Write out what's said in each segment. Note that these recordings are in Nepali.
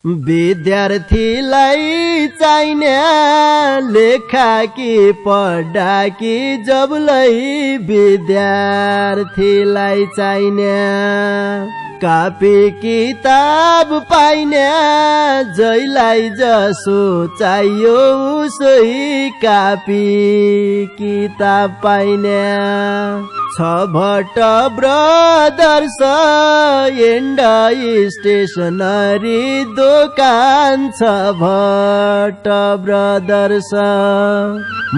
विद्यार्थीलाई चाहिने लेखा कि पढा कि जबलाई विद्यार्थीलाई चाहिने कापी किताब पाइने जैलाई जसो चाहियो उसै कापी किताब पाइने छ भट्ट ब्रदर्स एन्ड स्टेसनरी दोकान छ भट्ट ब्रदर्स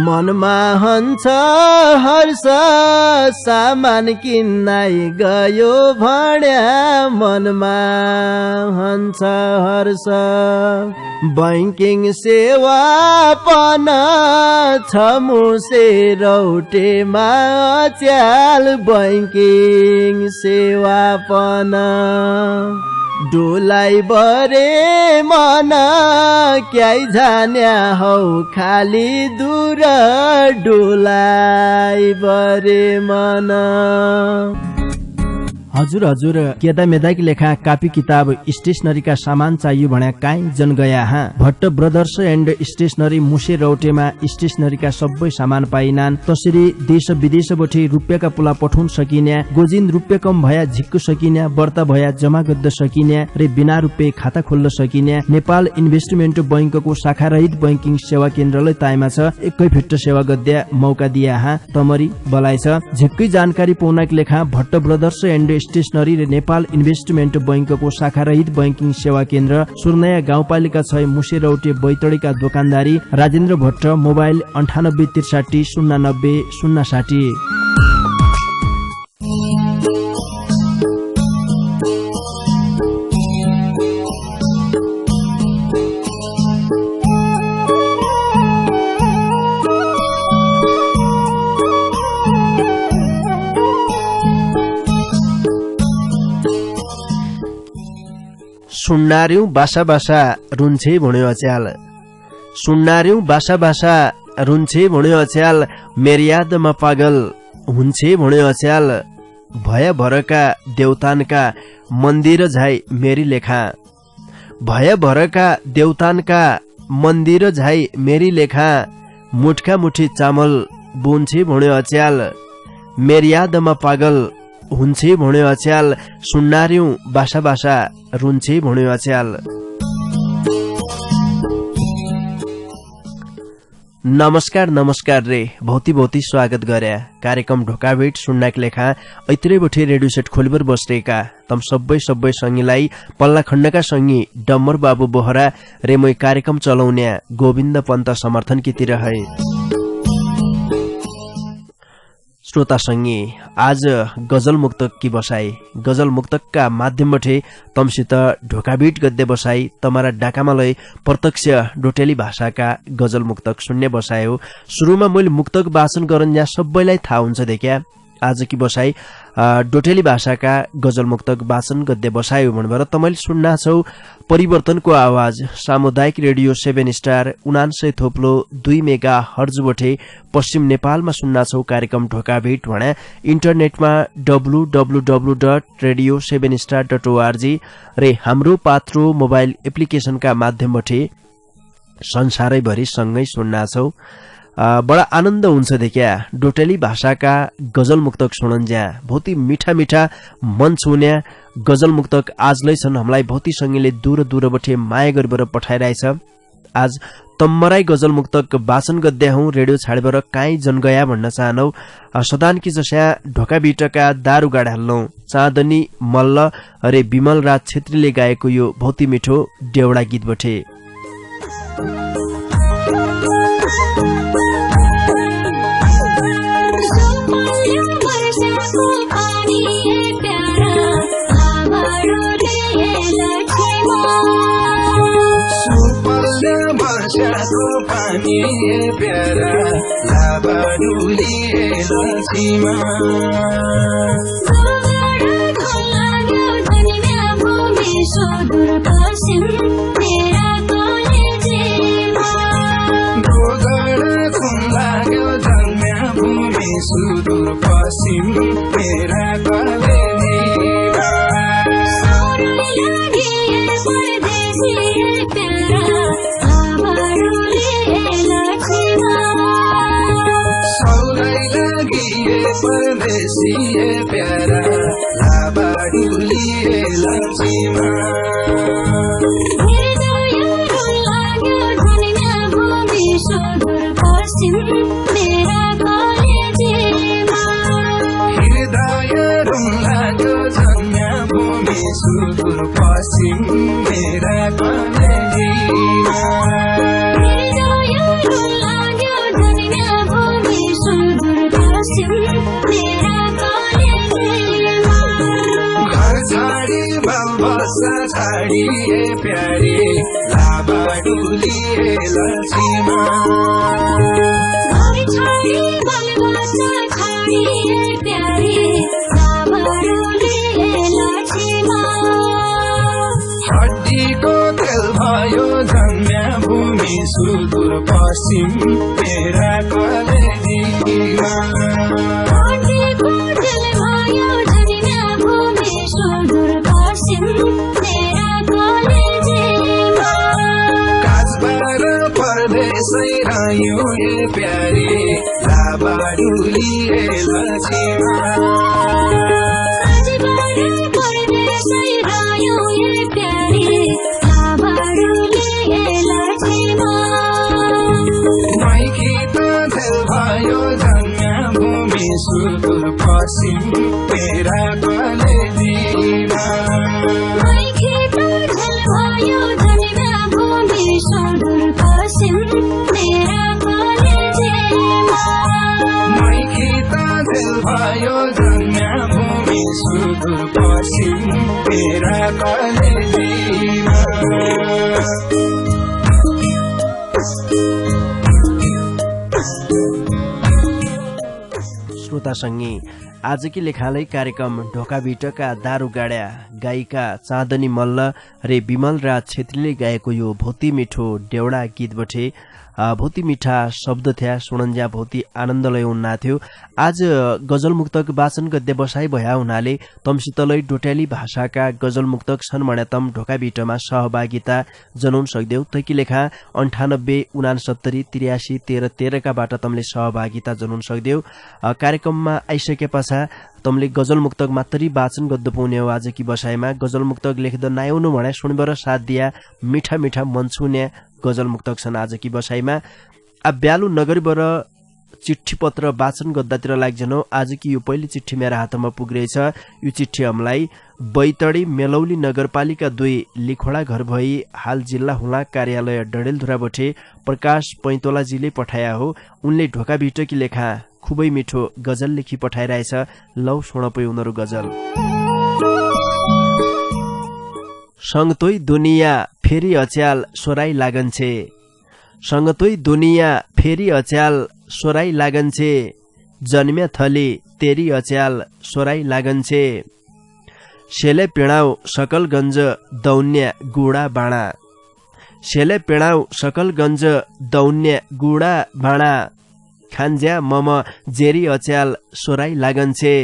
मनमा हन्छ हर्ष सामान किन्नै गयो भन्या मनमा हन्छ हर्ष बैंकिङ सेवा पन छ मुसे रौटेमा च्याल बैंकिङ सेवा पन डोलाई बरे मन क्याइ जान्या हौ खाली दूर डोलाई बरे मन। हजुर केदा मेदाकी लेखा कापी किताब स्टेशनरीका सामान चाहियो भन्या काई जन गया हा भट्ट ब्रदर्स एन्ड स्टेशनरी मुसे रौटेमा स्टेशनरीका सबै सामान पाइनान्। तसरी देश विदेशबाट रुपियाँका पुला पठाउन सकिन्या गोजिन रुपियाँ कम भया झिक्क सकिन्या बर्ता भया जमा गद्द सकिन्या रे बिना रुपियाँ खाता खोल्न सकिन्या नेपाल इन्भेस्टमेन्ट बैंकको शाखा रहित बैंकिङ सेवा केन्द्रले ताइमा छ एकै फिट सेवा गद्या मौका दिया हा तमरी बलाइ छ। झिक्कै जानकारी पाउनका लेखा भट्ट ब्रदर्स एन्ड स्टेशनरी र नेपाल इन्भेस्टमेन्ट बैंकको शाखा रहित बैंकिङ सेवा केन्द्र सुर्नया गाउँपालिका 6 मुसे रौटे बैतडीका दोकानदारी राजेन्द्र भट्ट मोबाइल 9863 090 060। सुन्नार्यौं बासा बासा रुन्छे भन्यो अच्याल सुन्नार्यौं बासा बासा रुन्छे भन्यो अच्याल मेरी यादमा पागल हुन्छे भन्यो अच्याल भय भरका देवतानका मन्दिर झाइ मेरी लेखा भय भरका देवतानका मन्दिर झाइ मेरी लेखा मुठका मुठी चामल बुन्छे भन्यो अच्याल मेरी यादमा पागल हुन्छे भन्यो अच्याल सुन्नार्यौं बासा बासा रुन्छे भन्यो अच्याल। नमस्कार रे भौती स्वागत गर्या कार्यक्रम ढोकाभेट सुन्नाक लेखा ऐत्रै बठे रेडियो सेट खोलिबर बस्रेका तम सबै संगीलाई पल्ला खण्डका संगी डम्बर बाबु बोहरा रे मै कार्यक्रम चलाउन्या गोविन्द पन्त समर्थन कितिर है। श्रोता संगी आज गजल मुक्तक की बसाई गजल मुक्तकका माध्यमबाट तमसित ढोकाभेट गद्दे बसाई तमारा डाकामा लय प्रत्यक्ष डोटेली भाषाका गजल मुक्तक सुन्ने बसायो। सुरुमा मैले मुक्तक वाचन गरन या सबैलाई थाहा हुन्छ देख्या आज की बसाई डोटेली भाषाका गजल मुक्तक वाचन गद्दे बसायो भनेर तपाईले सुन्ना छौ परिवर्तनको आवाज सामुदायिक रेडियो 7 स्टार 99.2 मेगा हर्जबटे पश्चिम नेपालमा सुन्ना छौ कार्यक्रम ढोकाभेट भने इन्टरनेटमा www.radio7star.org रे हाम्रो पात्रो मोबाइल एप्लिकेशनका माध्यमबाट संसारैभरि सँगै सुन्ना छौ। बडा आनन्द हुन्छ देख्या डोटेली भाषाका गजल मुक्तक सुनन्ज्या बहुती मीठा मीठा मन छुन्या गजल मुक्तक आजलै छन् हामीलाई बहुती संगीले दूर दूरबटे माया गरेर पठाइरहेछ। आज तम्मराई गजल मुक्तक वाचन गद्या हौ रेडियो छाडेर काई जन गया भन्न चाहनौ सदान कि जस्या ढोका बिटका दारु गाडा हल्लौ चाँदनी मल्ल अरे विमल राज छेत्रीले गाएको यो बहुती मिठो डेउडा गीत बटे। पानी प्यारा लाबाडुली लक्ष्मीमा सुदूर पश्चिम मेरा कलेजीमा परदेशी प्यारा लाबाडुलिए लक्ष्मीमा हृदय लाग्यो जन्या भूमि सुदूर पश्चिम मेरा कलेजीमा छाड़िए प्यारे लाबाडुलिए लक्ष्मीमा हड्डीको तेल भयो जन्म्या भूमि सुदूर पश्चिम मेरा कलेजीमा परदेशै रह्यो ये प्यारे लाबाडुलिए लक्ष्मीमा माइकी त झेल भयो जन्म्या भूमि सुदूर पश्चिम मेरा कलेजीमा भयो जन्म्या भूमि सुदूर पश्चिम मेरा कलेजीमा श्रोता संगी आजकी लेखालै कार्यक्रम ढोकाभिटका दारू गाड्या गायिका चाँदनी मल्ल रे विमल राज छेत्रीले गाएको यो भौती मिठो डेउडा गीतबटे भौती मिठा शब्द थिया सुणन्ज्या भौती आनन्दलय हुन्ना थियो। आज गजल मुक्तक वाचन गद्य बसाई भया हुनाले तमसितलै डोट्याली भाषाका गजल मुक्तक छन् भने तम ढोकाभिटमा सहभागिता जनाउन सक्देऊ। तैकी लेखा 98 69 83 13 13 का बाट तमले सहभागिता जनाउन सक्देऊ। कार्यक्रममा आइसके पछा तमले गजल मुक्तक मात्रै वाचन गद्द पाउने हो। आज की बसाइमा गजल मुक्तक लेख्द नआउनु भने सुनबर साथ दिया मिठा मिठा मन छुने गजल मुक्तक छन्। आज की बसाइमा ब्यालु नगरीबाट चिट्ठी पत्र वाचन गद्दातिर लाग्जनौ। आज की यो पहिलो चिट्ठी मेरा हातमा पुग्रहेछ। यो चिट्ठी हमलाई बैतडी मेलौली नगरपालिका 2 लिखोडा घर भई हाल जिल्ला हुला कार्यालय डडेलधुराबटे प्रकाश पैतोलाजीले पठाया हो। उनले ढोकाभिटकी लेखा खुबै मिठो गजल लेखी पठाइरहेछ। लौ सुनपै उनीहरू गजल। संगतोइ दुनिया फेरि अच्याल सोराई लागन्छे, संगतोइ दुनिया फेरि अच्याल सोराई लागन्छे, जन्म्या थली तेरी अच्याल सोराई लागन्छे, सेले पिणाउ सकलगञ्ज दौन्या गुडा बाणा, सेले पिणाउ सकलगञ्ज दौन्या गुडा बाणा, खान्ज्या मम जेरी अच्याल सोराई लागन्छे,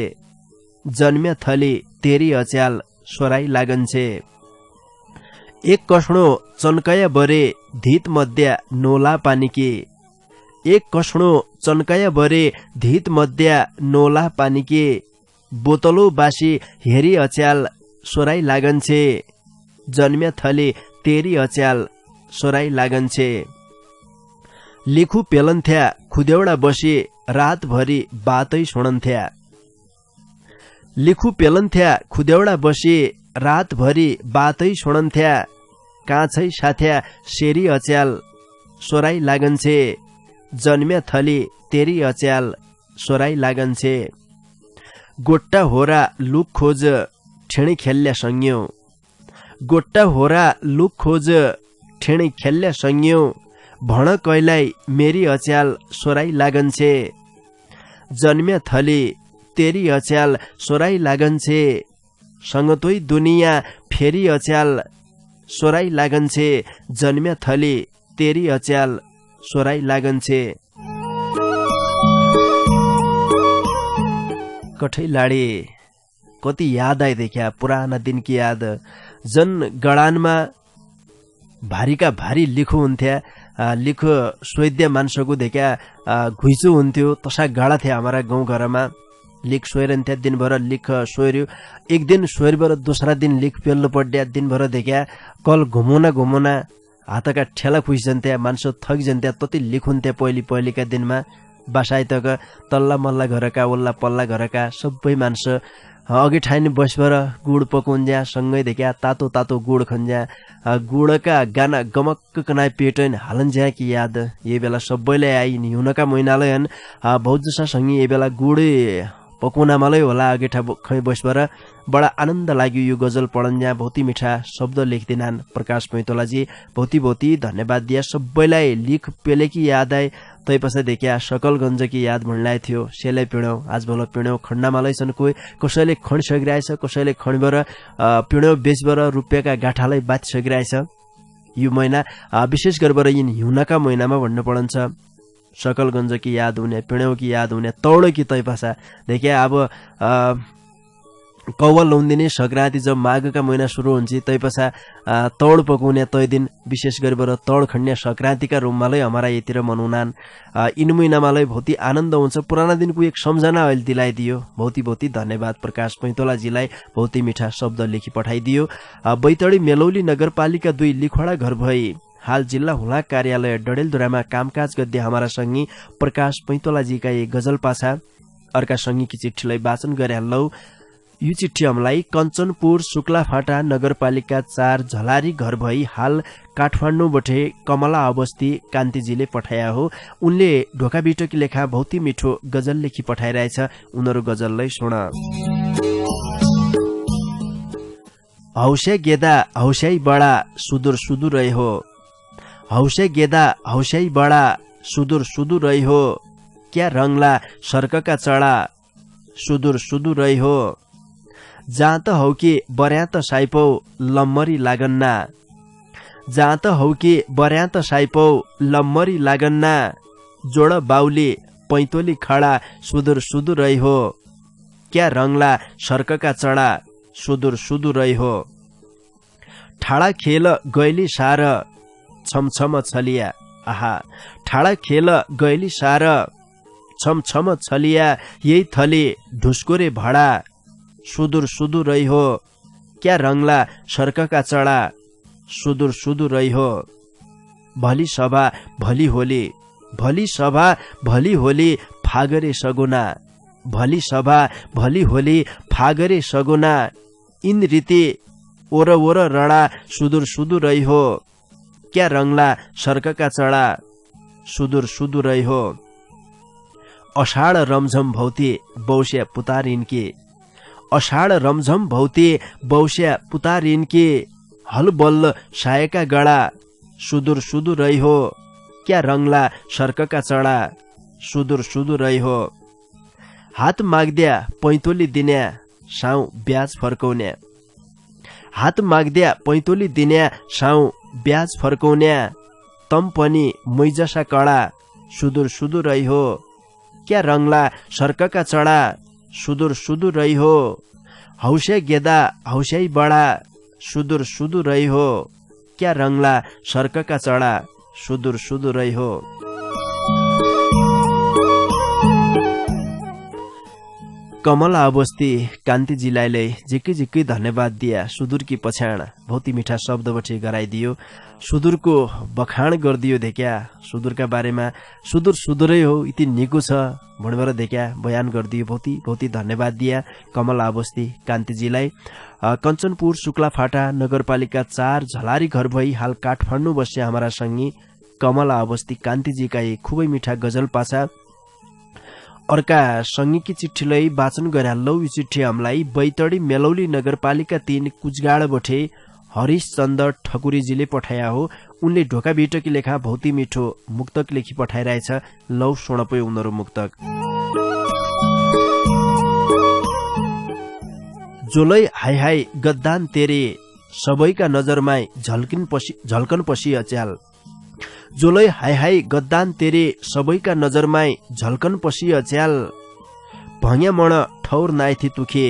जन्म्या थली तेरी अच्याल सोराई लागन्छे, एक कष्णो चन्कया बरे धीत मध्या नोला पानीके, एक कष्णो चन्कया बरे धीत मध्या नोला पानीके, बोतलो बासी हेरी अच्याल सोराई लागन्छे, जन्म्या थले तेरी अच्याल सोराई लागन्छे, लिखु पेलन्थ्या खुदेउडा बसी रातभरि बातै सुणन्थ्या, लिखु पेलन्थ्या खुदेउडा बसी रातभरि बातै सुणन्थ्या, काँचै साथ्या सेरी अच्याल सोराई लागन्छे, जन्म्या थली तेरी अच्याल सोराई लागन्छे, गोट्टा होरा लुक खोज ठेणी खेल्ल्या संज्ञो, गोट्टा होरा लुक खोज ठेणी खेल्ल्या संज्ञो, भण कैलाई मेरी अच्याल सोराई लागन्छे, जन्म्या थली तेरी अच्याल सोराई लागन्छे, संगतोइ दुनिया फेरि अच्याल सोराई लागन्छे, जन्म्या थली तेरी अच्याल सोराई लागन्छे, कठै लाडे कति याद आइदेखिया पुराना दिन की याद। जन गडानमा भारीका भारी लिखो हुन्थ्या लिखो सोइद्य मान्छेको देखा घुइचो हुन्थ्यो तसा गाडा थिए हाम्रा गाउँघरमा लिख सोइरहन्थ्या दिनभर लिख सोर्यो एक दिन सोइरबाट दोस्रा दिन लिख पेल्नु पड्या दिनभर देखा कल घुमाउना हातका ठेला खुइसन्थ्या मान्छे थकिजन्थ्या तति लिखुन्थ्या पहिलेका दिनमा बासाइतका तल्ला मल्ला घरका ओल्ला पल्ला घरका सबै मान्छे अघि ठाइने बसबर गुड पकाउन्ज्या सँगै देखा तातो तातो गुड खन्ज्या गुडका गाना गमक्क कनाइ पेटन हालन्ज्या कि याद ये बेला सबैले आई हिउँका महिनाले हन बहुत जसा सँगै ये बेला गुडे पकाउनामालै होला अघि खै बसबर बडा आनन्द लाग्यो यो गजल पढन्ज्या बहुती मिठा शब्द लेख्दिनान् प्रकाश पैतोलाजी बहुती धन्यवाद दिया सबैलाई लिख पेलेकी याद आए तै पछा देखिया सकलगञ्ज की याद भन्लाई थियो सेलै पिण्यौ आज भोल पिण्यौ खण्डमालै छन् कोही कसैले खण्ड सगिरहेछ कसैले खण्डबर पिण्यौ बेचबर रुपियाँका गाठालाई बात सगिरहेछ यो महिना विशेष गरेर यिन हिउँका महिनामा भन्नु पर्छ सकलगञ्ज की याद हुने पिण्यौ की याद हुने तौड की तै पछा देखिया अब कौवल लाउँदिने संक्रान्ति जब माघका महिना सुरु हुन्छ तै पछा तौड पकाउने तै दिन विशेष गरेर तौड खण्ने संक्रान्तिका रूपमालै हमारा यतिर मनाउनान् इन महिनामालै बहुती आनन्द हुन्छ पुराना दिनको एक सम्झना अहिले दिलाइदियो बहुती धन्यवाद प्रकाश पैतोलाजीलाई बहुती मिठा शब्द लेखी पठाइदियो बैतडी मेलौली नगरपालिका 2 लिखवाडा घर भई हाल जिल्ला हुलाक कार्यालय डडेलधुरामा कामकाज गर्दै हमारा संगी प्रकाश पैतोलाजीका एक गजल पाछा अर्का संगीकी चिठीलाई वाचन गरे लौ यो चिठी हमलाई कञ्चनपुर शुक्लाफाटा नगरपालिका 4 झलारी घर भई हाल काठमाडौँबटे कमला अवस्थी कान्तिजीले पठाया हो उनले ढोका बिटोकी लेखा बहुती मिठो गजल लेखी पठाइरहेछ उनीहरू गजललाई सुन हौसे गेदा हौस्याई बडा सुदूर सुदूर रहे हो हौसे गेदा हौस्याई बडा सुदूर सुदूर रहे हो क्या रंगला सर्कका चढा सुदूर सुदूर रहे हो जहाँ त हौ कि बर्या त साइपौ लम्मरी लागन्ना जहाँ त हौ कि बर्या त साइपौ लम्मरी लागन्ना जोड बाउली पैतोली खडा सुदूर सुदूर रही हो क्या रंगला सर्कका चढा सुदूर सुदूर रही हो ठाडा खेल गैली सार छमछम छलिया आहा ठाडा खेल गैली सार छमछम छलिया यही थली ढुस्कोरे भडा सुदूर सुदूर रही हो क्या रंगला सर्कका चढा सुदूर सुदूर रही हो भली सभा भली होली भली सभा भली होली फागरे सगुना भली सभा भली होली फागरे सगुना इन रीति ओर ओर रडा सुदूर सुदूर रही हो क्या रंगला सर्कका चढा सुदूर सुदूर रही हो अषाढ रमझम भौती बौस्या पुतारिनकी अषाढ रमझम भौती बौस्या पुतारिनकी हल बल्ल सायका गडा सुदूर सुदूर रही हो क्या रंगला सर्कका चढा सुदूर सुदूर रही हो हात माग्द्या पैतोली दिन्या साउ ब्याज फर्काउने हात माग्द्या पैतोली दिन्या साउ ब्याज फर्काउने तम पनि मैजसा कडा सुदूर सुदूर रही हो क्या रंगला सर्कका चढा सुदूर सुदूर रही हो हौस्या गेदा हौस्याई बडा सुदूर सुदूर रही हो क्या रंगला सर्कका चढा सुदूर सुदूर रही हो कमला अवस्थी कान्तिजीलाई झिक्कै धन्यवाद दिया सुदूरकी पछाण बहुती मिठा शब्दबटे गराइदियो सुदूरको बखान गरिदियो देखा सुदूरका बारेमा सुदूर सुदूरै हो यति निको छ भनेर देखा बयान गरिदियो बहुती धन्यवाद दिया कमला अवस्थी कान्तिजीलाई कञ्चनपुर शुक्लाफाटा नगरपालिका 4 झलारी घर भई हाल काठमाडौँ बस्ने हमारा संगी कमला अवस्थी कान्तिजीका एक खुबै मिठा गजल पाछा अर्का संगीकी चिठीलाई वाचन गरे लौ यो चिठी हमलाई बैतडी मेलौली नगरपालिका 3 कुचगाडबटे हरिश चन्द्र ठकुरीजीले पठाया हो उनले ढोका बिटकी लेखा बहुती मिठो मुक्तक लेखी पठाइरहेछ लौ सुनपै उनीहरू मुक्तक जोलै हाय हाय गद्दान तेरे सबैका नजरमै झल्कन पसी अच्याल जोलै हाय हाय गद्दान तेरे सबैका नजरमै झल्कन पसी अच्याल भङ्या मण ठौर नाइथी तुखे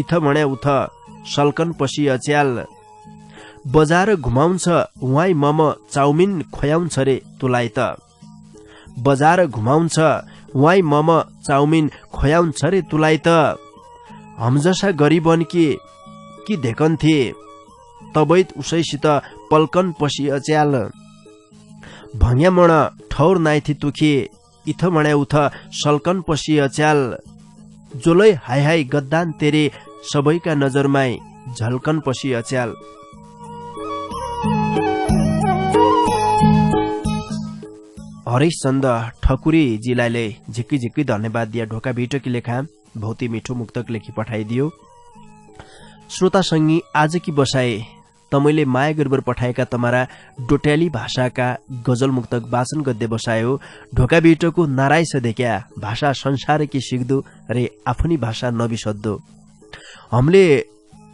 इथ मण्या उथ सल्कन पसी अच्याल बजार घुमाउँछ वाइ मम चाउमिन खुवाउँछ रे तुलाई त बजार घुमाउँछ वाइ मम चाउमिन खुवाउँछ रे तुलाई त हम जसा गरिबन कि धेकन्थे तबैत उसैसित पल्कन पसी अच्याल भङ्या मण ठौर नाइथी तुखे इथ मण्या उथ सल्कन पसी अच्याल जोलै हाय हाय गद्दान तेरे सबैका नजरमाई झल्कन पसी अच्याल। हरिशचन्द ठकुरीजीलाई झिक्की झिक्की धन्यवाद दिया। ढोका भिटकी लेखा बहुत ही मिठो मुक्तक लेखी पठाइदियो। श्रोता सङ्गी आजकी बसाए तमैले माया गरेर पठाएका तमारा डोट्याली भाषाका गजल मुक्तक वाचन गद्य बसायो। ढोका भिटको नाराय छ देख्या भाषा संसार कि सिक्दो रे आफ्नी भाषा नबिसद्दो। हामीले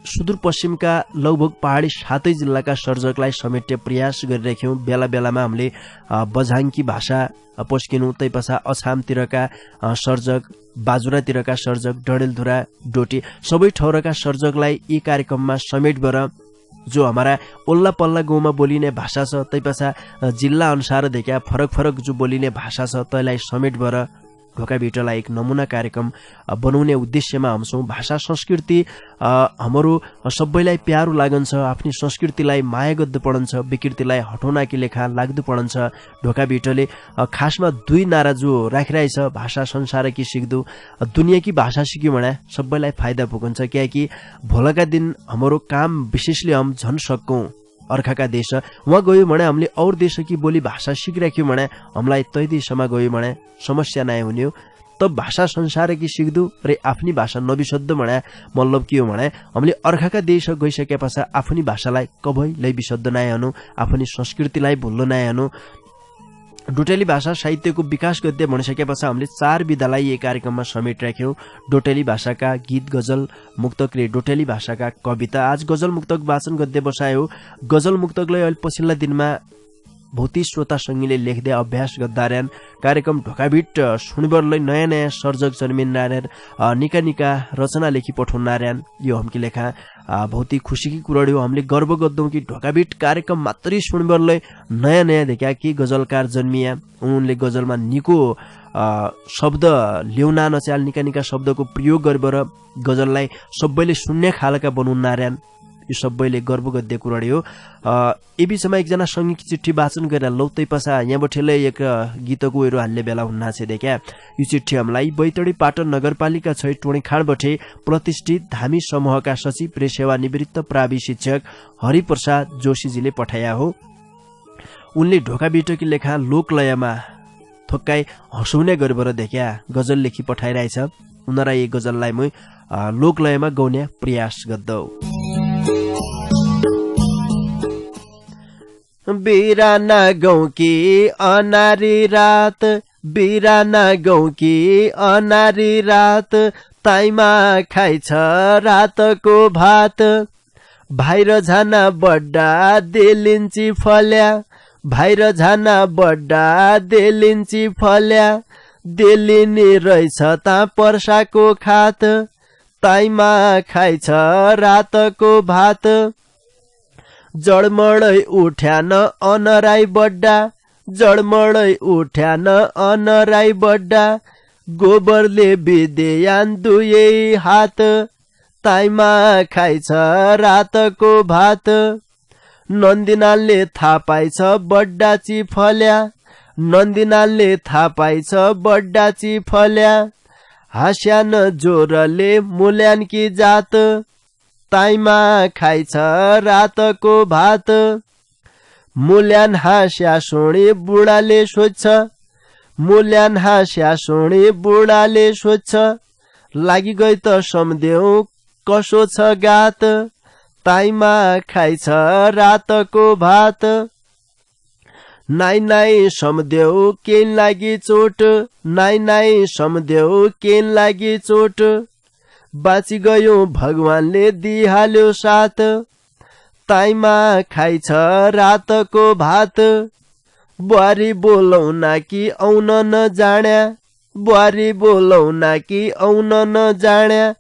सुदूरपश्चिमका लगभग पहाडी 7 जिल्लाका सर्जकलाई समेट्ने प्रयास गरिरहेथ्यौँ। बेला बेलामा हामीले बझाङ्की भाषा पस्किनु, तैपछा अछामतिरका सर्जक, बाजुरातिरका सर्जक, डडेलधुरा, डोटी सबै ठाउँका सर्जकलाई यी कार्यक्रममा समेटबर जो हमारा ओल्ला पल्ला गाउँमा बोलिने भाषा छ, तैपछा जिल्ला अनुसार देखा फरक फरक जो बोलिने भाषा छ तैलाई समेटबर ढोका भिटलाई एक नमुना कार्यक्रम बनाउने उद्देश्यमा हमछौँ। भाषा संस्कृति हाम्रो सबैलाई प्यारो लागन्छ, आफ्नी संस्कृतिलाई माया गद्दो पडन्छ, विकृतिलाई हटाउनकी लेखा लाग्दो पडन्छ। ढोका भिटले खासमा 2 नारा जो राखिरहेछ, भाषा संसार कि सिक्दो, दुनियाँ की भाषा सिक्यो भने सबैलाई फाइदा पुगन्छ। कियाकि भोलका दिन हाम्रो काम विशेषले हम झन सक्कौँ अर्काका देश वहाँ गयो भने हामीले और देश की बोली भाषा सिकिराख्यौँ भने हामीलाई तै देशमा गयो भने समस्या नै हुने हो। त भाषा संसार कि सिक्दो रे आफ्नी भाषा नबिसद्दो भने मतलब के हो भने हामीले अर्काका देश गइसके पछा आफ्नी भाषालाई कबैलाई बिसद्दो नै हनु, आफ्नी संस्कृतिलाई भुल्लो नै हनु। डोटेली भाषा साहित्यको विकास गद्य भनिसकेपछि हामीले 4 विधालाई यही कार्यक्रममा समेट राख्यौँ। डोटेली भाषाका गीत, गजल, मुक्तक रे डोटेली भाषाका कविता। आज गजल मुक्तक वाचन गद्य बसायो। गजल मुक्तकलाई अहिले पछिल्ला दिनमा बहुती श्रोता सङ्गीले लेख्दै अभ्यास गर्दार्यान। कार्यक्रम ढोकाभिट सुनिबरलाई नयाँ नयाँ सर्जक जन्मिनार्यान, निका निका रचना लेखी पठाउनार्यान। यो हमकी लेखा बहुत ही खुशी की कुरा हो। हामीले गर्व गर्दौँ कि ढोकाभिट कार्यक्रम मात्रै सुनिबरलाई नयाँ नयाँ देखा कि गजलकार जन्मिया। उनले गजलमा निको शब्द ल्याउन नचाल, निका निका शब्दको प्रयोग गरेर गजललाई सबैले सुन्ने खालका बनाउनार्यान। यो सबैले गर्व गद्य कुरा हो। यी बीचमा एकजना सङ्गीत चिठी वाचन गरेर लौतै पछा यहाँबाटले एक गीतको उयो हाल्ने बेला हुन्न छ देखा। यो चिठी हामीलाई बैतडी पाटन नगरपालिका 6 टोणीखाँडबाट प्रतिष्ठित धामी समूहका सचिव रे सेवानिवृत्त प्रावि शिक्षक हरिप्रसाद जोशीजीले पठाया हो। उनले ढोका भिटकी लेखा लोकलयमा थोक्काई हँसाउने गरेर देखा गजल लेखी पठाइरहेछ। उनीहरा यी गजललाई म लोकलयमा गाउने प्रयास गर्दौ। बिराना गाउँ की अनारी रात, बिराना गाउँ की अनारी रात, ताइमा खाइछ रातको भात। भाइर झाना बड्डा देलिन्ची फल्या, भाइर झाना बड्डा देलिन्ची फल्या, देलिनी रहेछ ता पर्साको खात, ताइमा खाइछ रातको भात। जडमडै उठ्यान अनराई बड्डा, जडमडै उठ्यान अनराई बड्डा, गोबरले बिदेयान 2 हात, ताइमा खाइछ रातको भात। नन्दिनालले थाहा पाइछ बड्डाची फल्या, नन्दिनालले थाहा पाइछ बड्डाची फल्या, हास्यान जोरले मूल्यान की जात, ताइमा खाइछ रातको भात। मूल्यान हास्या सुणी बुढाले सोध्छ, मूल्यान हास्या सुणी बुढाले सोध्छ, लागि गई त सम्झेउ कसो छ गात, ताइमा खाइछ रातको भात। नाइ नाइ सम्झेउ केन लागि चोट, नाइ नाइ सम्झेउ केन लागि चोट, बाँची गयो भगवानले दिहाल्यो साथ, ताइमा खाइछ रातको भात। बुहारी बोलाउन कि आउन नजाण्या, बुहारी बोलाउन कि आउन नजाण्या,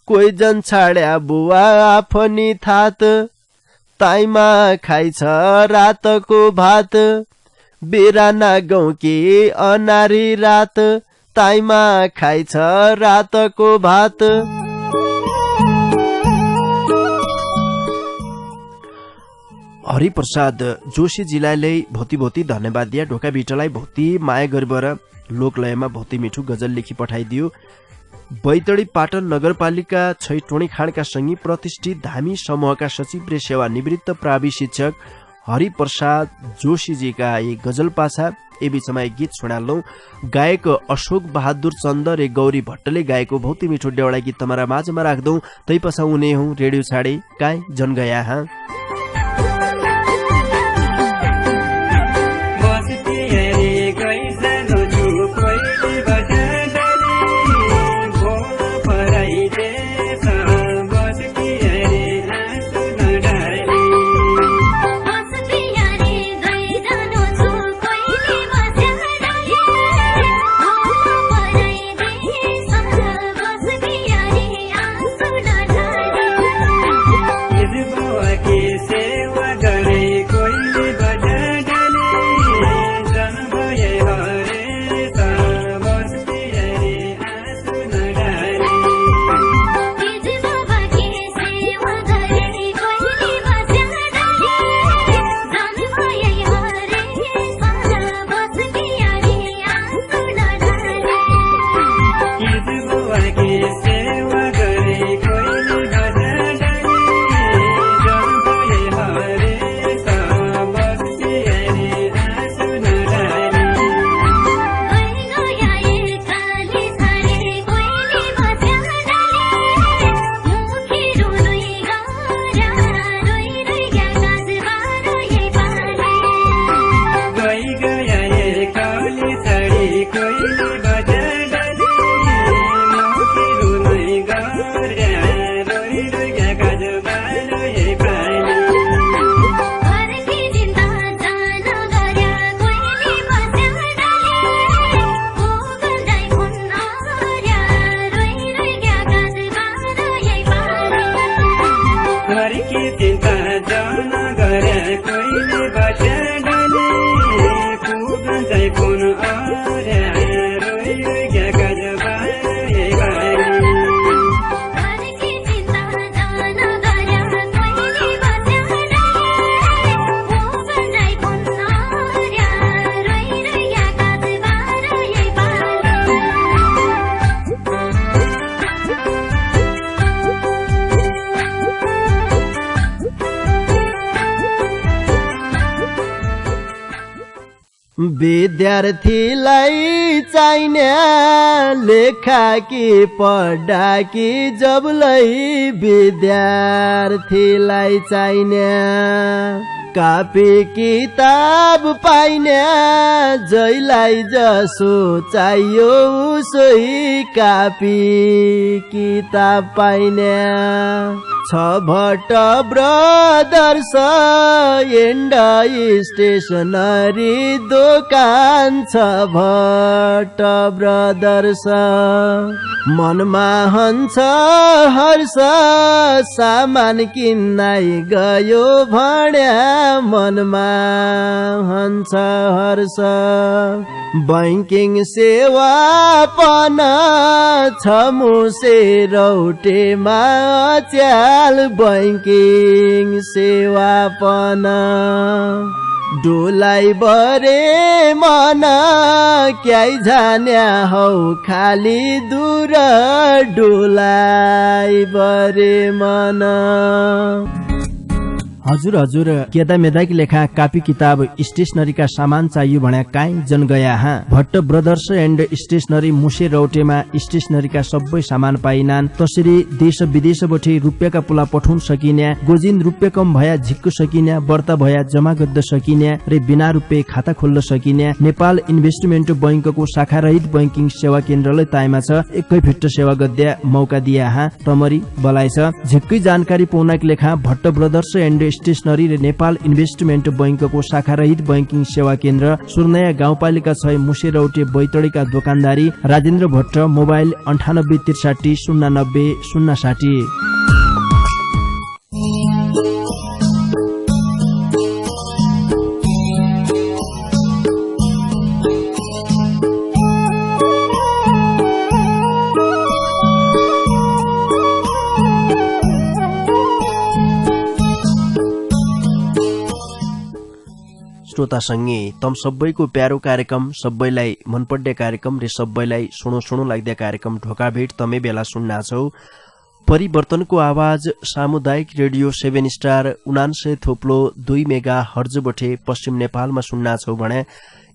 कोही जन छाड्या बुवा आफनी थात, ताइमा खाइछ रातको भात बेराना गौकी अनारी रात ताइमा खाइछ रातको भात। हरिप्रसाद जोशीजीलाई भौती भौती धन्यवाद दिया। ढोका बिटलाई भौती माया गरेर लोकलयमा भौती मिठो गजल लेखी पठाइदियो। बैतडी पाटन नगरपालिका छैटोणी खाँडका सँगै प्रतिष्ठित धामी समूहका सचिव र सेवानिवृत्त प्रावि शिक्षक हरिप्रसाद जोशीजीका यी गजल पाछा ए बीचमा एक गीत सुनालौं। गायक अशोक बहादुर चन्द र गौरी भट्टले गाएको भौती मिठो डेवडा गीत तमारा माझमा राख्दौं। तै पछा उनी हूँ रेडियो छाडे काई जन गया हाँ। विद्यार्थीलाई चाहिने लेखा कि पढा कि जबलाई विद्यार्थीलाई चाहिने कापी किताब पाइने जैलाई जसो चाहियो उसै कापी किताब पाइने छ भट्ट ब्रदर्स एन्ड स्टेसनरी दोकान छ भट्ट ब्रदर्स मनमा हन्छ हर्ष सामान किन्नै गयो भन्या मनमा हन्छ हर्ष बैंकिङ सेवा पन छ मुसे रौटेमा च्याल बैंकिङ सेवा पन डोलाई बरे मन क्याइ जान्या हौ खाली दूर डोलाई बरे मन। हजुर हजुर केदा मेदाकी लेखा कापी किताब स्टेशनरीका सामान चाहियो भन्या काई जन गया हाँ। भट्ट ब्रदर्स एन्ड स्टेशनरी मुसे रौटेमा स्टेशनरीका सबै सामान पाइनान्। तसरी देश विदेशबाट रुपियाँका पुला पठाउन सकिन्या गोजिन रुपियाँ कम भया झिक्क सकिन्या बर्ता भया जमा गद्द सकिन्या र बिना रुपियाँ खाता खोल्न सकिन्या नेपाल इन्भेस्टमेन्ट बैंकको शाखा रहित बैंकिङ सेवा केन्द्रले ताइमा छ एकै फिट सेवा गद्या मौका दिया हाँ। तमरी बलाइ छ झिक्कै जानकारी पाउनका लेखा भट्ट ब्रदर्स एन्ड स्टेशनरी र नेपाल इन्भेस्टमेन्ट बैंकको शाखा रहित बैंकिङ सेवा केन्द्र सुर्नया गाउँपालिका 6 मुसे रौटे बैतडीका दोकानदारी राजेन्द्र भट्ट मोबाइल 9863 090 060। श्रोतासँगै तम सबैको प्यारो कार्यक्रम, सबैलाई मनपर्ने कार्यक्रम र सबैलाई सुनो लाग्दे कार्यक्रम ढोकाभेट तमै बेला सुन्ना छौ। परिवर्तनको आवाज सामुदायिक रेडियो 7 स्टार 99.2 मेगा हर्जबटे पश्चिम नेपालमा सुन्ना छौ भने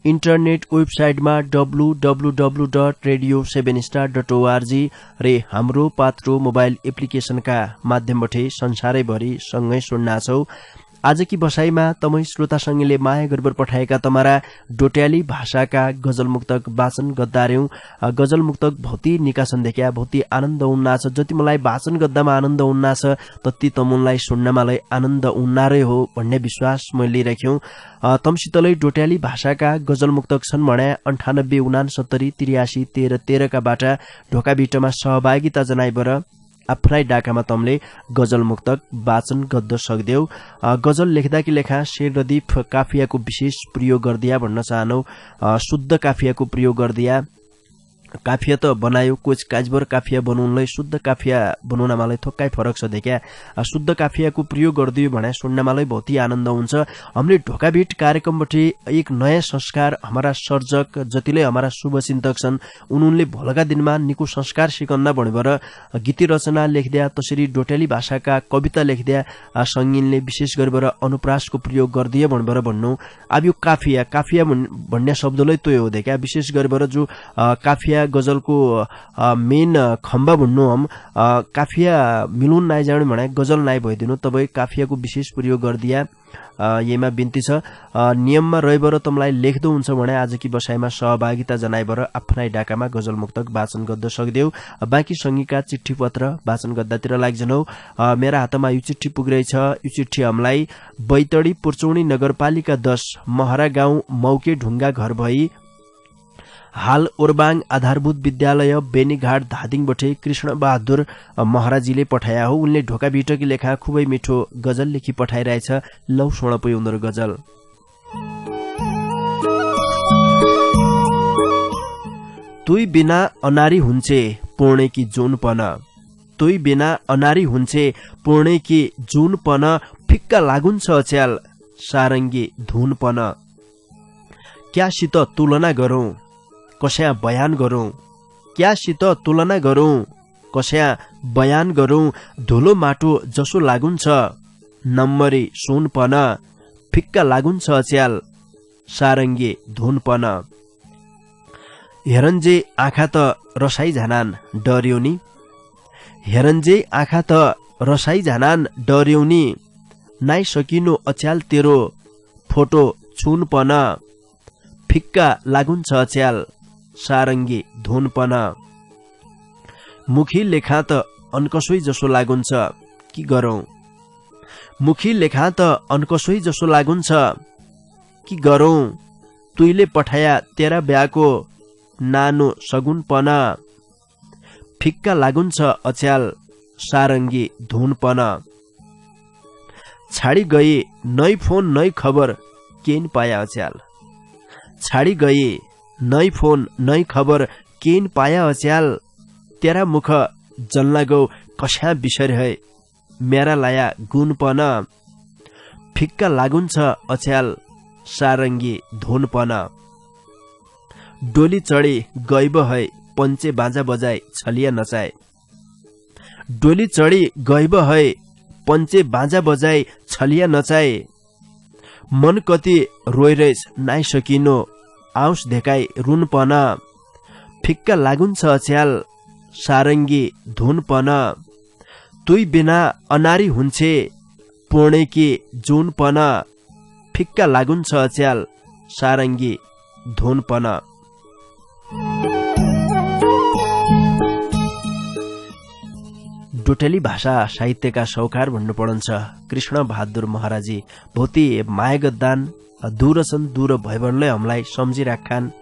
इन्टरनेट वेबसाइटमा www.radio7star.org रे हाम्रो पात्रो मोबाइल एप्लिकेशनका माध्यमबाट संसारैभरि सँगै सुन्ना छौ। आजकी बसाईमा तमै श्रोतासँगले माया गरेर पठाएका तमारा डोट्याली भाषाका गजल मुक्तक वाचन गद्दार्यौं। गजल मुक्तक भौती निकासन देखिया भौती आनन्द उन्ना छ। जति मलाई वाचन गद्दामा आनन्द उन्ना छ तति तमुनलाई सुन्नमालाई आनन्द उन्नारै हो भन्ने विश्वास मैले राख्यौं। तमसितलै डोट्याली भाषाका गजल मुक्तक छन् भने 98 69 83 13 13 का बाटा ढोका बिटमा सहभागिता जनाइबर आफ्नै डाकामा तमले गजल मुक्तक वाचन गद्द सक्देऊ। गजल लेख्दा कि लेखा शेर रदीफ काफियाको विशेष प्रयोग गर्दिया भन्न चाहनौ। शुद्ध काफियाको प्रयोग गर्दिया। काफिया त बनायो कोच काजबर काफिया बनाउनलाई शुद्ध काफिया बनाउनमालाई थोक्कै फरक छ देखिया। शुद्ध काफियाको प्रयोग गर्दियो भने सुन्नमालाई बहुत ही आनन्द हुन्छ। हामीले ढोकाभेट कार्यक्रमबाट एक नयाँ संस्कार हमारा सर्जक जतिले हमारा शुभचिन्तक छन् उनले भोलका दिनमा निको संस्कार सिकन्ना भनेर गीति रचना लेख्दिया, तसरी डोट्याली भाषाका कविता लेख्दिया संगीनले विशेष गरेर अनुप्रासको प्रयोग गर्दिए भनेर भन्नु। अब यो काफिया भन्ने शब्दलाई त्यो हो देखिया। विशेष गरेर जो काफिया गजलको मेन खम्बा भन्नु हम काफिया मिलुन नाइ जाने भने गजल नाइ भइदिनु। तबै काफियाको विशेष प्रयोग गर्दिया यहीमा बिन्ती छ। नियममा रहिबर तमलाई लेख्दो हुन्छ भने आजकी बसाइमा सहभागिता जनाइबर आफ्नै डाकामा गजल मुक्तक वाचन गद्द सक्देऊ। बाँकी संगीका चिठी पत्र वाचन गद्दातिर लाग्जनौ। मेरा हातमा यो चिठी पुगिरहेछ। यो चिठी हामीलाई बैतडी पुर्चौनी नगरपालिका 10 महरा गाउँ मौके ढुङ्गा घर भई हाल ओरबाङ आधारभूत विद्यालय बेनीघाट धादिङबटे कृष्ण बहादुर महाराजीले पठाया हो। उनले ढोका बिटकी लेखा खुबै मिठो गजल लेखी पठाइरहेछ। लौ सुन पै उनीहरु गजल। तुई बिना अनारी हुन्छे पूर्णे की जुनपन, तुई बिना अनारी हुन्छे पूर्णे की जुनपन, फिक्का लागुन्छ अच्याल सारङ्गी धुनपन। क्यासित तुलना गरौं कसया बयान गरौं, क्यासित तुलना गरौं कसया बयान गरौं, धुलो माटो जसो लागुन्छ नम्बरी सुनपन, फिक्का लागुन्छ अच्याल सारङ्गी धुनपन। हेरन्जे आँखा त रसाई झानान डर्यौनी, हेरन्जे आँखा त रसाई झानान डर्यौनी, नाइ सकिनो अच्याल तेरो फोटो छुनपन, फिक्का लागुन्छ अच्याल सारङ्गी धुनपन। मुखी लेखा त अनकसोई जसो लागुन्छ कि गरौं, मुखी लेखा त अनकसोई जसो लागुन्छ कि गरौं, तुइले पठाया तेरा ब्याको नानो सगुनपन, फिक्का लागुन्छ अच्याल सारङ्गी धुनपन। छाडी गए नै फोन नै खबर केन पाया अच्याल, छाडी गए नै फोन नै खबर केन पाया अच्याल, तेरा मुख जल्ला गौ कस्या बिसर है मेरा लाया गुनपन, फिक्का लागुन्छ अच्याल सारङ्गी धुनपन। डोली चढे गइब है पञ्चे बाजा बजाए छलिया नचाए, डोली चढी गइब है पञ्चे बाजा बजाए छलिया नचाए, मन कति रोइरहेछ नाइ सकिनो आउस धेकाई रुनपन, फिक्का लागुन्छ अच्याल सारङ्गी धुनपन। तुई बिना अनारी हुन्छे पूर्णे की जुनपन, फिक्का लागुन्छ अच्याल सारङ्गी धुनपन। डोटेली भाषा साहित्यका सौकार भन्नु पर्छ कृष्ण बहादुर महाराजी। बहुती माया गद्दान दूर छन्, दूर भयभरले हामीलाई सम्झिराखान,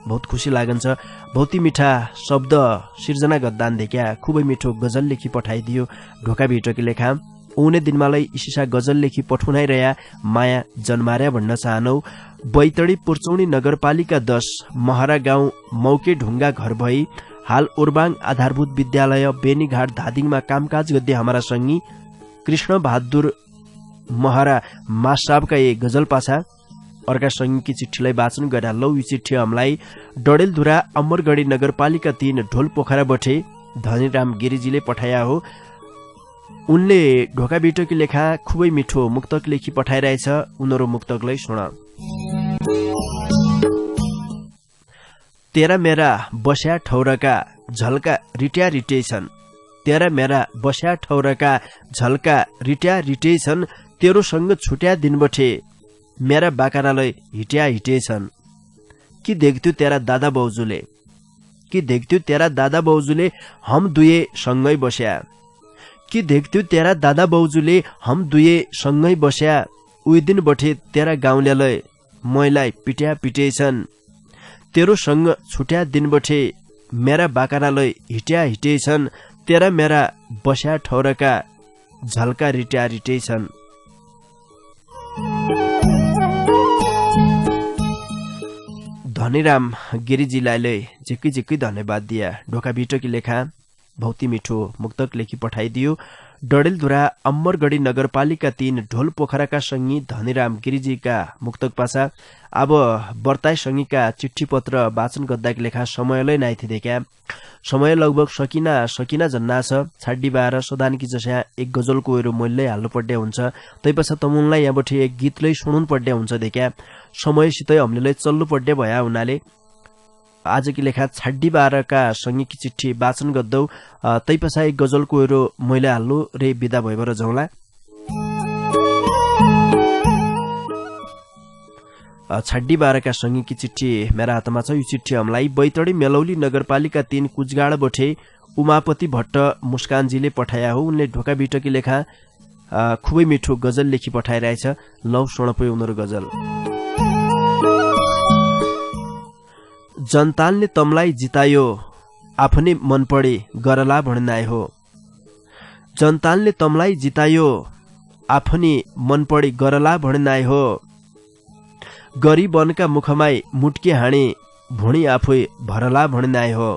बहुत खुसी लागन्छ। बहुती मिठा शब्द सिर्जना गद्दान देखिया खुबै मिठो गजल लेखी पठाइदियो ढोका भिटकी लेखा। उनी दिनमालाई इसिसा गजल लेखी पठाउनाइरया माया जन्मार्या भन्न चाहनौ। बैतडी पुर्चौनी नगरपालिका 10 महरा गाउँ मौके ढुङ्गा घर भई हाल ओरबाङ आधारभूत विद्यालय बेनीघाट धादिङमा कामकाज गद्दे हमारा संगी कृष्ण बहादुर महरा मासाबका ये गजल पाछा अर्का सङ्घीकी चिठीलाई वाचन गरा लौ। यो चिठी हामीलाई डडेलधुरा अमरगढी नगरपालिका 3 ढोलपोखरा बठे धनीराम गिरिजीले पठाया हो। उनले ढोका बिटोकी लेखा खुबै मिठो मुक्तक लेखी पठाइरहेछ। उनीहरू मुक्तकलाई सुन। तेरा मेरा बस्या ठौरका झल्का रिट्या रिटेछन्, तेरा मेरा बस्या ठौरका झल्का रिट्या रिटेछन्, तेरोसँग छुट्या दिनबठे मेरा बाकारालाई हिट्या हिटेछन्। कि देख्थ्यो तेरा दादा बाउजूले, कि देख्थ्यो तेरा दादा बाउजूले हम दुए सँगै बस्या, कि देख्थ्यो तेरा दादा बाउजूले हम दुए सँगै बस्या। उही दिन बठे तेरा गाउँलेलाई मैलाई पिट्या पिटेछन्, तेरोसँग छुट्या दिन बठे मेरा बाकारालाई हिट्या हिटेछन्, तेरा मेरा बस्या ठौरका झल्का रिट्या रिटेछन्। धनीराम गिरिजीलाई झिक्की झिक्की धन्यवाद दिया। ढोका बिटोकी लेखा भौती मिठो मुक्तक लेखी पठाइदियो। डडेलधुरा अमरगढी नगरपालिका 3 ढोलपोखराका सङ्घी धनीराम गिरिजीका मुक्तक पासा अब बर्ताई सङ्घीका चिठी पत्र वाचन गर्दाकी लेखा समयलाई नाइथि देख्या। समय लगभग सकिना जन्ना छ। छाड्डी बाह्र सदानकी जस्या एक गजलको एरो मूल्य हाल्नु पर्ने हुन्छ। तैपछा तमुनलाई यहाँबाट एक गीतलाई सुनाउनु पर्ने हुन्छ देख्या। समयसितै हामीले चल्नु पर्ने भया हुनाले आजकी लेखा छाड्डी बाह्रका सङ्घीकी चिठी वाचन गर्दौ। तैपछा एक गजलको एरो मैले हाल्नु रे बिदा भइबर जाउँला। छाड्डी बाह्रका सङ्घीकी चिठी मेरा हातमा छ। यो चिठी हामीलाई बैतडी मेलौली नगरपालिका 3 कुचगाड बठे उमापति भट्ट मुस्कानजीले पठाया हो। उनले ढोका बिटकी लेखा खुबै मिठो गजल लेखी पठाइरहेछ। लौ सुनपै उनीहरू गजल। जनतालले तमलाई जितायो आफ्नै मन पढे गरला भन्नाए हो, जनतालले तमलाई जितायो आफ्नै मन पढे गरला भन्नाए हो। गरिबनका मुखमाई मुटकी हाणे भुँडी आफै भरला भन्नाए हो।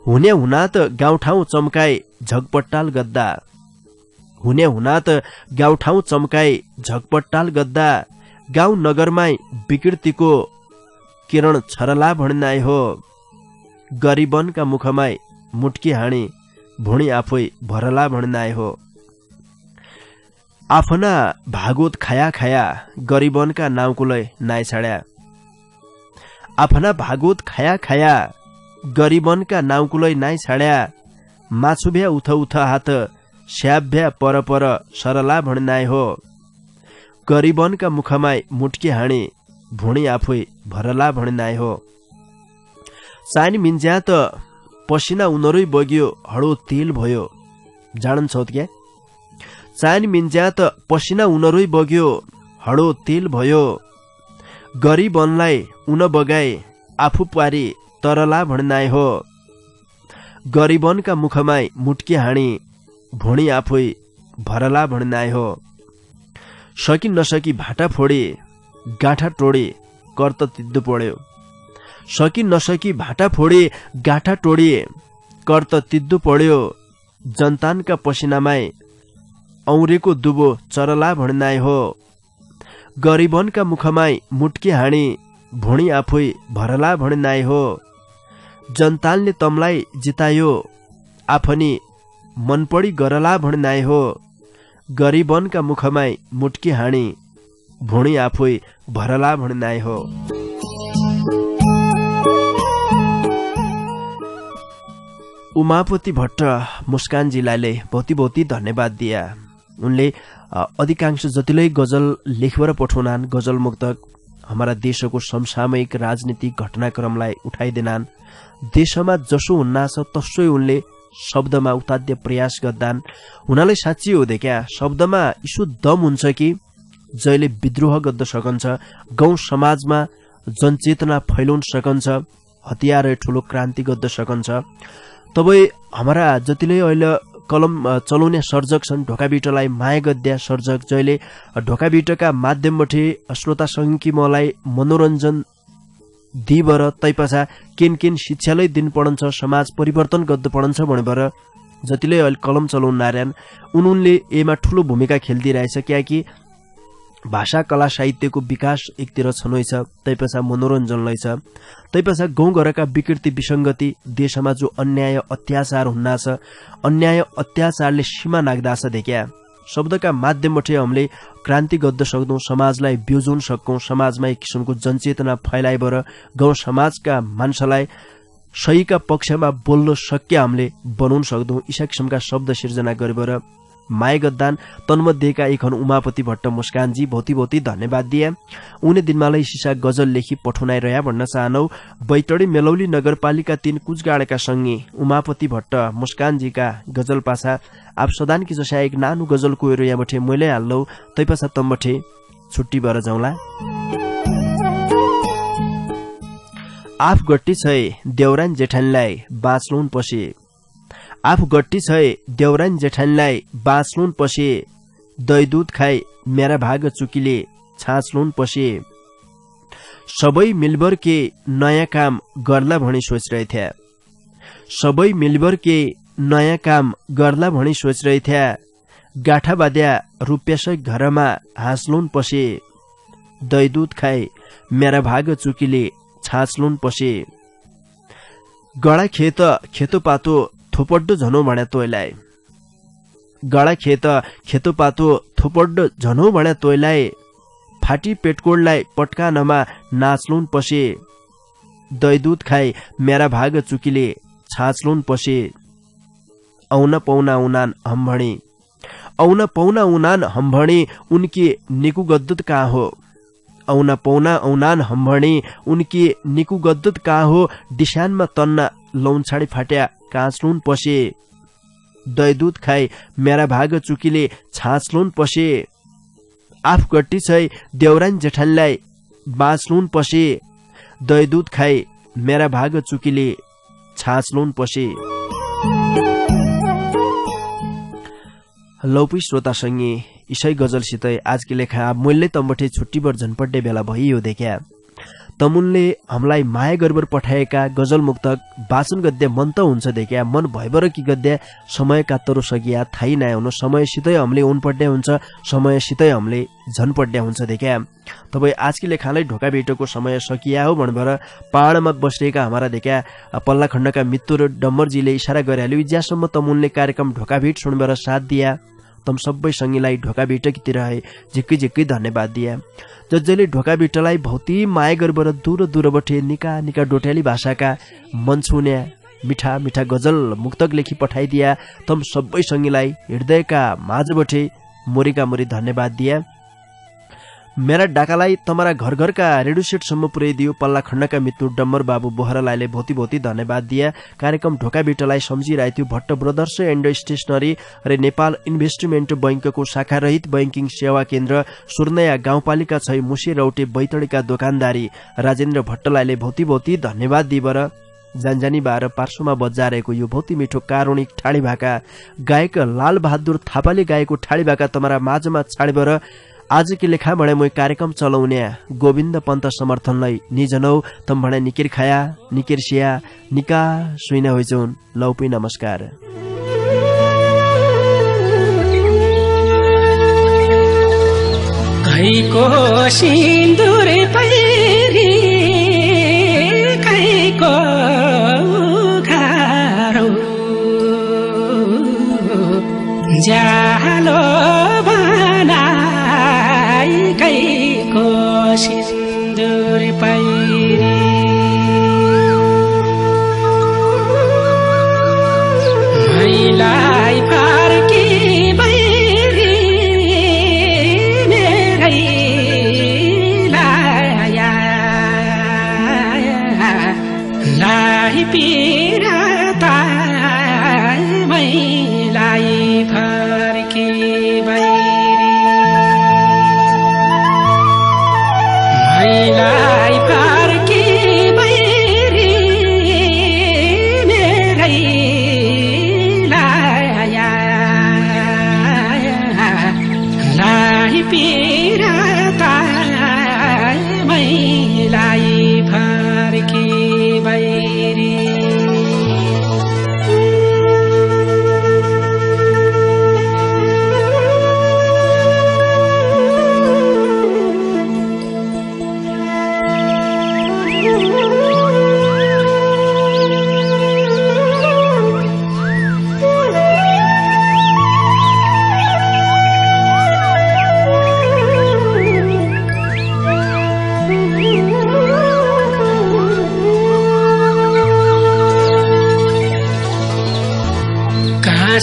हुने हुनात गाउँठाउँ चम्काए झगपट्टाल गद्दा, हुने हुनात गाउँठाउँ चम्काए झगपट्टाल गद्दा। गाउँ नगरमाई विकृतिको किरण छरला भन्नाए हो। गरिबनका मुखमाई मुटकी हाणे भुँडी आफै भरला भन्नाए हो। आफ्ना भागोत खाया खाया गरिबनका नाउँकुलाई नाइ छाड्या, आफ्ना भागोत खाया खाया गरिबनका नाउँकुलाई नाइ छाड्या। माछुभ्या उथ उथ हात स्याभ्या पर पर सरला भन्नाए हो। गरिबनका मुखमाई मुटकी हाणे भुँडी आफै भरला भन्नाए हो। सानी मिन्ज्या त पसिना उनरै बग्यो हडो तेल भयो, जाणन्छौ क्या? सानी मिन्ज्या त पसिना उनरै बग्यो हडो तेल भयो। गरिबनलाई उन बगाए आफू पारी तरला भन्नाए हो। गरिबनका मुखमाई मुटकी हाणी भुँडी आफै भरला भन्नाए हो। सकी नसकी भाटा फोडे गाँठा टोडे कर त तिद्दु पढ्यो, सकी नसकी भाटा फोडे गाँठा टोडे कर त तिद्दु पढ्यो। जनतानका पसिनामाई औरेको दुबो चरला भन्नाए हो। गरिबनका मुखमाई मुटकी हाणी भुँडी आफै भरला भन्नाए हो। जनतानले तमलाई जितायो आफ्नै मनपढी गरला भन्नाए हो। गरिबनका मुखमाई मुटकी हाणी भुँडी आफै भरला भन्नाए हो। उमापति भट्ट मुस्कानजीलाई बहुती बहुती धन्यवाद दिया। उनले अधिकांश जतिलै गजल लेखबर पठाउनान्। गजल मुक्तक हमारा देशको समसामयिक राजनीतिक घटनाक्रमलाई उठाइदिनान्। देशमा जसो हुन्ना छ तसै उनले शब्दमा उताद्य प्रयास गर्दान्। हुनाले साँच्ची हो देख्या शब्दमा इसो दम हुन्छ कि जहिले विद्रोह गर्द सकन्छ, गाउँ समाजमा जनचेतना फैलाउन सकन्छ, हतियार ठुलो क्रान्ति गर्द सकन्छ। तबै हमारा जतिले अहिले कलम चलाउने सर्जक छन्, ढोकाबिटलाई माया गद्या सर्जक, जहिले ढोकाबिटका माध्यमबाट श्रोता सङ्घी मलाई मनोरञ्जन दिबर तैपछा केन शिक्षालाई दिन पढन्छ, समाज परिवर्तन गर्द पढन्छ भनेर जतिले अहिले कलम चलाउन नार्यान् उनले एमा ठुलो भूमिका खेलिदिरहेछ। कियाकि भाषा कला साहित्यको विकास एकतिर छनोइ छ, तैपछा मनोरञ्जनलाई छ, तैपछा गाउँघरका विकृति विसङ्गति, देशमा जो अन्याय अत्याचार हुन्ना छ, अन्याय अत्याचारले सीमा नाग्दा छ देख्या। शब्दका माध्यमबाट हामीले क्रान्ति गद्द सक्दौं, समाजलाई ब्योजोन सक्छौं, समाजमा एक किसिमको जनचेतना फैलाइबर गाउँ समाजका मान्छेलाई सहीका पक्षमा बोल्न सक्य हामीले बनाउन सक्दौं। यी किसिमका शब्द सिर्जना गरेर माया गद्दान तन्मध्येका एक हुन् उमापति भट्ट मुस्कानजी, भौती भौती धन्यवाद दिए। उनी दिनमालाई सिसा गजल लेखी पठाउनाइरह्या भन्न चाहनौ। बैतडी मेलौली नगरपालिका 3 कुचगाडका सङ्गी उमापति भट्ट मुस्कानजीका गजल पाछा आप सदान कि जसा एक नानु गजल कोइरो याबठे मैले हाल्लौ, तैपाछा तम्बठे छुट्टी बर जाउँला। आफ गट्टी छै देउरान जेठानलाई बाँच्लौन पछि, आफ गट्टी छै देउरान जेठानलाई बाँच्लौन पछि, दही दूध खाई मेरा भाग चुकीले छाँच्लौन पछि। सबै मिलबर के नयाँ काम गर्ला भनी सोचिरहेथ्या, सबै मिलबर के नयाँ काम गर्ला भनी सोचिरहेथ्या। गाठा बाद्या रुपियाँ घरमा हाँस्लौन पछि, दही दूध खाई मेरा भाग चुकीले छाँच्लौन पछि। गडा खेत खेतोपातो थोपड्डो झनो भन्या तोइलाई, गडा खेत खेतोपातो थोपड्डो झनो भन्या तोइलाई। फाटी पेटकोडलाई पटकानमा नाच्लौन पछि, दही दूध खाई मेरा भाग चुकीले छाँच्लौन पछि। औन पौना उनान हम्भणी, औन पौना उनान हम्भणी, उनकी निकु गद्दुत कहाँ हो। औन पौना औनान हम्भणी, उनकी निकु गद्दुत कहाँ हो। डिसानमा तन्ना लौन छाडी फाट्या काँच्लौन पछि, दही दूध खाई मेरा भाग चुकीले छाँच्लौन पछि। आफ गट्टी छै देउरान जेठानलाई बाँच्लौन पछि, दही दूध खाई मेरा भाग चुकीले छाँच्लौन पछि। लौपी श्रोतासँगै इसै गजलसितै आजकी लेखा मूल्य तम्बठे छुट्टीबर झन्पड्डे बेला भइयो देख्या। तमुनले हामीलाई माया गरेर पठाएका गजल मुक्तक वाचन गद्य मन त हुन्छ देख्या। मन भएबर कि गद्य समय कात्तरो सकिया थाहै नआइ हुन, समयसितै हामीले उनपड्या हुन्छ, समयसितै हामीले झनपड्या हुन्छ देख्या। तपाईँ आजकी लेखालाई ढोका भेटोको समय सकिया हो भनेर पहाडमा बसिरहेका हाम्रा देख्या पल्ला खण्डका मित्र डम्बरजीले इसारा गरिहाल्यो। ज्यासम्म तमुनले कार्यक्रम ढोका भेट सुनेर साथ दिया, तम सबै सङ्गीलाई ढोका भेटकीतिर झिक्कै झिक्कै धन्यवाद दिया। जसले ढोका भेटलाई भौती माया गरेर दूर दूरबटे निका निका डोट्याली भाषाका मन छुन्या मिठा मिठा गजल मुक्तक लेखी पठाइदिया, तम सबै सङ्गीलाई हृदयका माझबटे मोरीका मोरी धन्यवाद दिया। मेरा डाकालाई तमारा घर घरका रेडियो सेटसम्म पुर्याइदियो पल्ला खण्डका मित्र डम्बर बाबु बोहरालाईले भौती भौती धन्यवाद दिया। कार्यक्रम ढोका भेटलाई सम्झिरहेथ्यो भट्ट ब्रदर्स एन्ड स्टेसनरी र नेपाल इन्भेस्टमेन्ट बैंकको शाखारहित बैंकिङ सेवा केन्द्र सुर्नया गाउँपालिका 6 मुसे रौटे बैतडीका दोकानदारी राजेन्द्र भट्टलाईले भौती भौती धन्यवाद दिएर जानजानी बार पार्श्वमा बजारेको यो भौती मिठो कारुणिक ठाडी भाका गायक लाल बहादुर थापाले गाएको ठाडी भाका तमारा माझमा छाडेर आज की लेखा भने म कार्यक्रम चलाउने गोविन्द पन्त समर्थनलाई निजनौ तम भने निकिर खाया निकिर सिया निका सुइन होइजौन लौपी नमस्कार। कैको सिन्दुर पैरी कैको घारो जालो कैको सिन्दुर पैरी मैलाई फर्की बैरी मेरै लाया लाई पिराता मैलाई फर्की लाई फर्की बैरी मेरै लाया लाई पिराता मैलाई फर्की बैरी।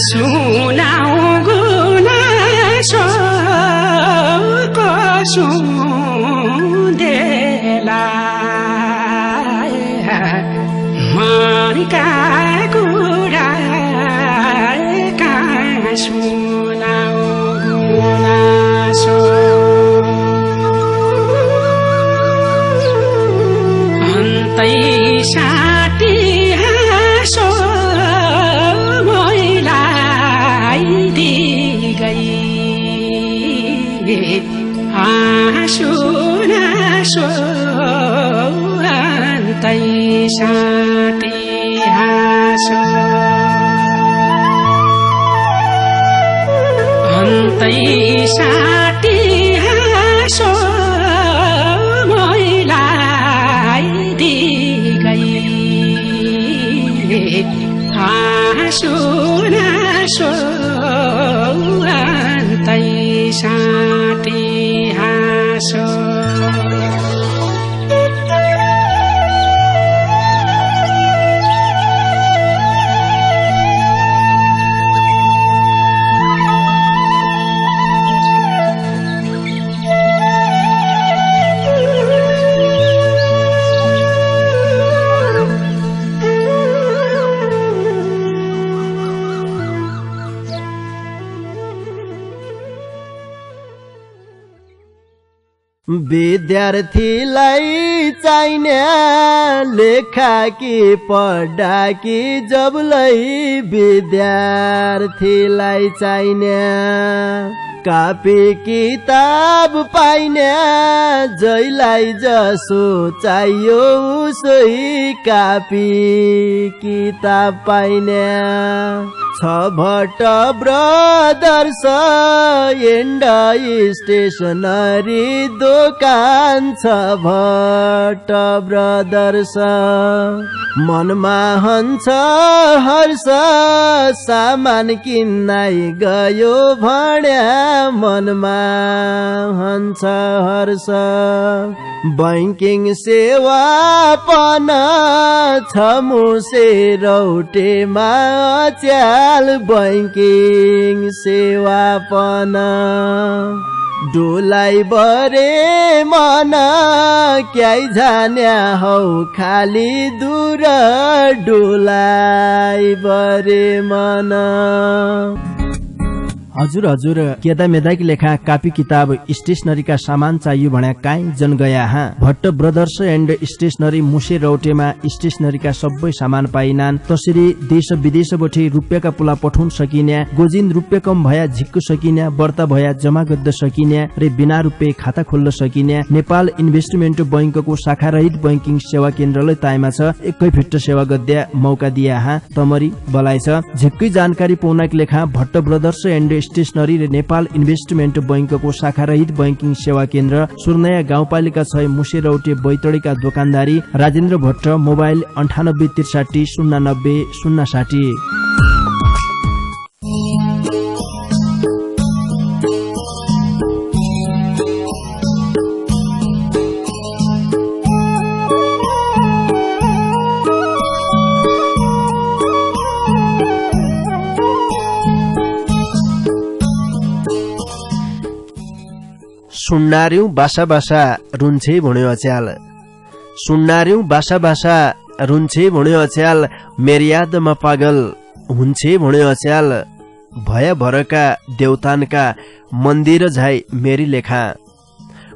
सुनाऊ गुनासो सुन्देला मनका कुरा कहाँ सुनाऊ गुनासो अन्तै साटी हाँसो मैलाई दिगई आँसु नासो अन्तै साटी हाँसो अन्तै साटी हाँसो मैलाई दिगई आँसु नासो अन्तै साटी हाँसो विद्यार्थीलाई चाहिने लेखा कि पढा कि जबलै विद्यार्थीलाई चाहिने कापी किताब पाइने जैलाई जसो चाहियो उसै कापी किताब पाइने छ भट्ट ब्रदर्स एन्ड स्टेसनरी दोकान छ भट्ट ब्रदर्स मनमा हन्छ हर्ष सामान किन्नै गयो भन्या मनमा हन्छ हर्ष बैंकिङ सेवा पन छ मुसे रौटेमा च्याल बैंकिङ सेवा पन डोलाई बरे मन क्याइ जान्या हौ खाली दूर डोलाई बरे मन। हजुर हजुर केदा मेदाकी लेखा कापी किताब स्टेशनरीका सामान चाहियो भन्या काई जन गया हाँ भट्ट ब्रदर्स एन्ड स्टेशनरी मुसे रौटेमा स्टेशनरीका सबै सामान पाइनान्। तसरी देश विदेशबठे रुपियाँका पुला पठाउन सकिन्या गोजिन रुपियाँ कम भया झिक्को सकिन्या बढ्ता भया जमा गर्न सकिन्या रे बिना रुपियाँ खाता खोल्न सकिन्या नेपाल इन्भेस्टमेन्ट बैंकको शाखारहित बैंकिङ सेवा केन्द्रले ताइमा छ एकै फिट सेवा गद्या मौका दिया हाँ तमरी बलाइ छ। झिक्कै जानकारी पाउनका लेखा भट्ट ब्रदर्स एन्ड स्टेशनरी र नेपाल इन्भेस्टमेन्ट बैंकको शाखारहित बैंकिङ सेवा केन्द्र सुर्नया गाउँपालिका 6 मुसे रौटे बैतडीका दोकानदारी राजेन्द्र भट्ट मोबाइल 9863 090 060। सुन्नार्यौं बासा बासा रुन्छे भुण्यो अच्याल सुन्नार्यौं बासा बासा रुन्छे भुण्यो अच्याल मेरी यादमा पागल हुन्छे भुण्यो अच्याल भय भरका देवतानका मन्दिर झाइ मेरी लेखा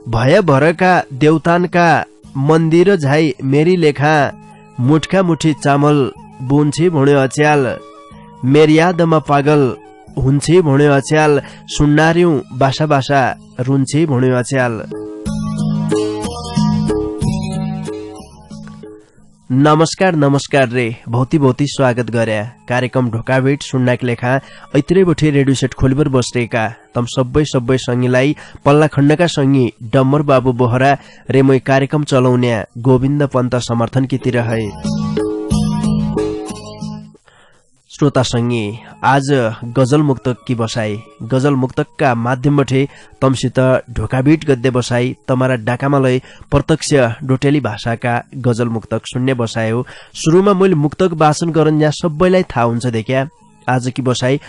भय भरका देवतानका मन्दिर झाइ मेरी लेखा मुठका मुठी चामल बुन्छे भुण्यो अच्याल मेरी यादमा पागल हुन्छे भुण्यो अच्याल सुन्नार्यौं बासा बासा रुन्छे भुण्यो अच्याल। नमस्कार नमस्कार रे भौती भौती स्वागत गर्या कार्यक्रम ढोकाभेट सुन्नाक लेखा ऐत्रै बठे रेडियो सेट खोलिबर बस्रेका तम सबै संगीलाई पल्ला खण्डका संगी डम्बर बाबु बोहरा रे मै कार्यक्रम चलाउन्या गोविन्द पन्त समर्थन कितिर है। श्रोता संगी आज गजल मुक्तक की बसाई गजल मुक्तकका माध्यमबठे तमसित ढोकाभेट गद्दे बसाई तमारा डाकामालय प्रत्यक्ष डोटेली भाषाका गजल मुक्तक सुन्ने बसायो। सुरुमा मैले मुक्तक वाचन गरन यहाँ सबैलाई थाहा हुन्छ देख्या आजकी बसाई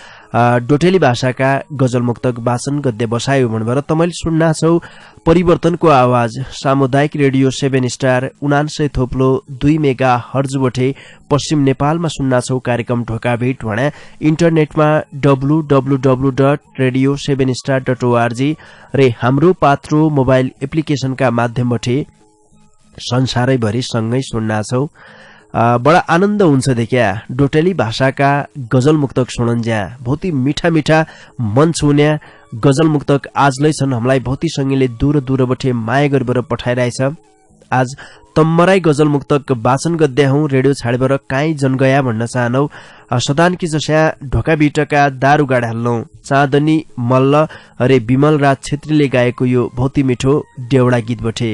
डोटेली भाषाका गजल मुक्तक वाचन गद्य बसायो भन्नुभएर तपाईले सुन्ना छौ परिवर्तनको आवाज सामुदायिक रेडियो 7 स्टार 99.2 मेगा हर्जबटे पश्चिम नेपालमा सुन्ना छौ कार्यक्रम ढोका भेट भने इन्टरनेटमा www.radio7star.org रे हाम्रो पात्रो मोबाइल एप्लिकेशनका माध्यमबाट संसारैभरि सँगै सुन्ना छौ। बडा आनन्द हुन्छ देखिया डोटेली भाषाका गजल मुक्तक सुनन्ज्या बहुती मीठा मीठा मन छुन्या गजल मुक्तक आजलै छन् हामीलाई बहुती संगीले दूर दूरबटे माया गरेर पठाइरहेछ। आज तम्मराई गजल मुक्तक वाचन गद्या हौ रेडियो छाडेर काई जनगया भन्न चाहनौ सदानकी जस्या ढोका बिटका दारू गाडा हाल्नौ चाँदनी मल्ल अरे विमल राज छेत्रीले गाएको यो बहुती मिठो देउडा गीत बटे